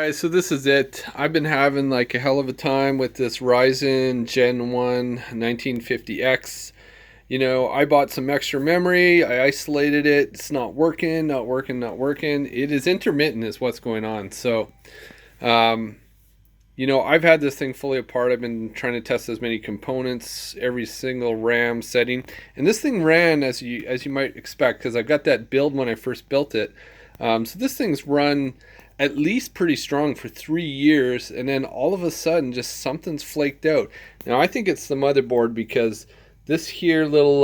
Guys, so this is it. I've been having like a hell of a time with this Ryzen Gen 1 1950X. I bought some extra memory, I isolated it, it's not working, not working, not working. It is intermittent is what's going on. So, um, I've had this thing fully apart. I've been trying to test as many components, every single RAM setting. And this thing ran as you might expect, because I got that build when I first built it. So this thing's run at least pretty strong for 3 years, and then all of a sudden just something's flaked out. Now I think it's the motherboard, because this here little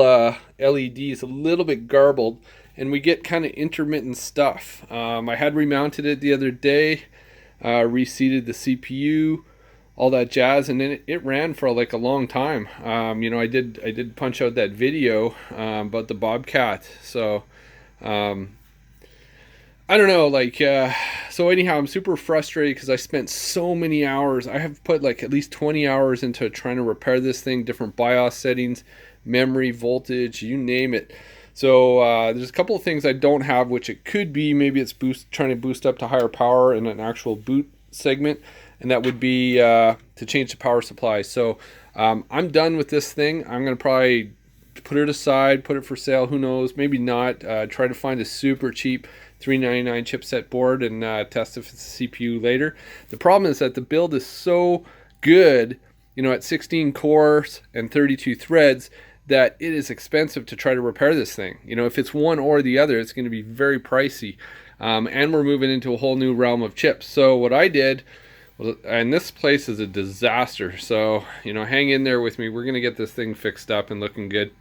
LED is a little bit garbled and we get kind of intermittent stuff. I had remounted it the other day, reseated the CPU, all that jazz, and then it ran for like a long time. I did punch out that video about the Bobcat. So I don't know, so anyhow, I'm super frustrated because I spent so many hours. I have put like at least 20 hours into trying to repair this thing, different BIOS settings, memory, voltage, you name it. So there's a couple of things I don't have, which it could be, maybe it's trying to boost up to higher power in an actual boot segment, and that would be to change the power supply. So I'm done with this thing. I'm going to probably put it aside, put it for sale, who knows, maybe not. Try to find a super cheap $399 chipset board and test if it's a CPU later. The problem is that the build is so good, at 16 cores and 32 threads, that it is expensive to try to repair this thing. If it's one or the other, it's going to be very pricey. And we're moving into a whole new realm of chips. So what I did, and this place is a disaster, so hang in there with me. We're going to get this thing fixed up and looking good.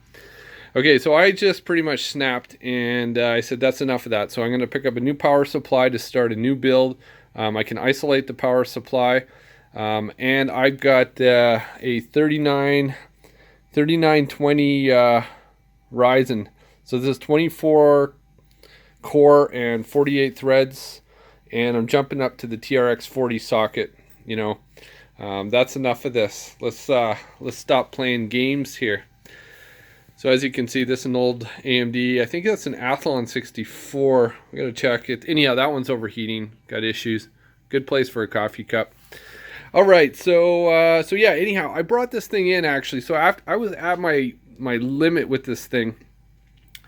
Okay, so I just pretty much snapped, and I said that's enough of that. So I'm going to pick up a new power supply to start a new build. I can isolate the power supply, and I've got a 3920 Ryzen. So this is 24 core and 48 threads, and I'm jumping up to the TRX 40 socket. That's enough of this. Let's stop playing games here. So as you can see, this is an old AMD. I think that's an Athlon 64. We gotta check it. Anyhow, that one's overheating. Got issues. Good place for a coffee cup. All right, so yeah. Anyhow, I brought this thing in actually. So after I was at my limit with this thing,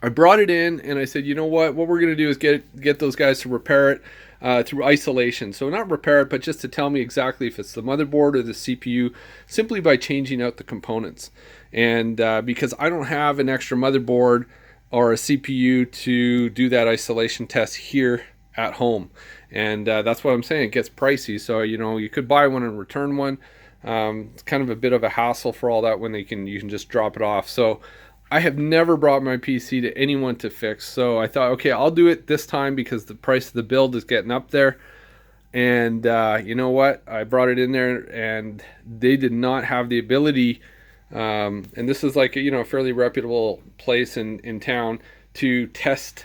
I brought it in and I said, you know what? What we're gonna do is get those guys to repair it through isolation. So not repair it, but just to tell me exactly if it's the motherboard or the CPU, simply by changing out the components. And because I don't have an extra motherboard or a CPU to do that isolation test here at home, and that's what I'm saying. It gets pricey. So you could buy one and return one. It's kind of a bit of a hassle for all that when you can just drop it off. So I have never brought my PC to anyone to fix. So I thought, okay, I'll do it this time because the price of the build is getting up there. And you know what? I brought it in there and they did not have the ability. And this is like a fairly reputable place in town to test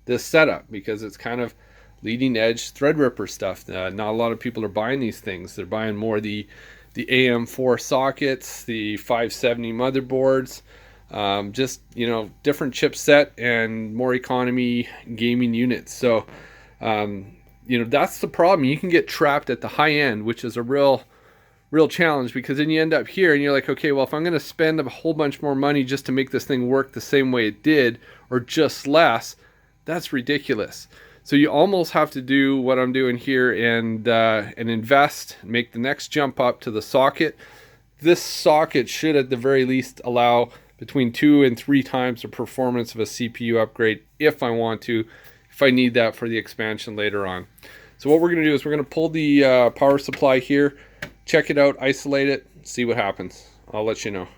this setup, because it's kind of leading edge Threadripper stuff. Not a lot of people are buying these things. They're buying more the AM4 sockets, the 570 motherboards, just different chipset and more economy gaming units. So that's the problem. You can get trapped at the high end, which is a real challenge, because then you end up here and you're like, okay, well, if I'm going to spend a whole bunch more money just to make this thing work the same way it did, or just less, that's ridiculous. So you almost have to do what I'm doing here and invest, make the next jump up to the socket. This socket should at the very least allow between 2 and 3 times the performance of a CPU upgrade if I need that for the expansion later on. So what we're going to do is we're going to pull the power supply here, check it out, isolate it, see what happens. I'll let you know.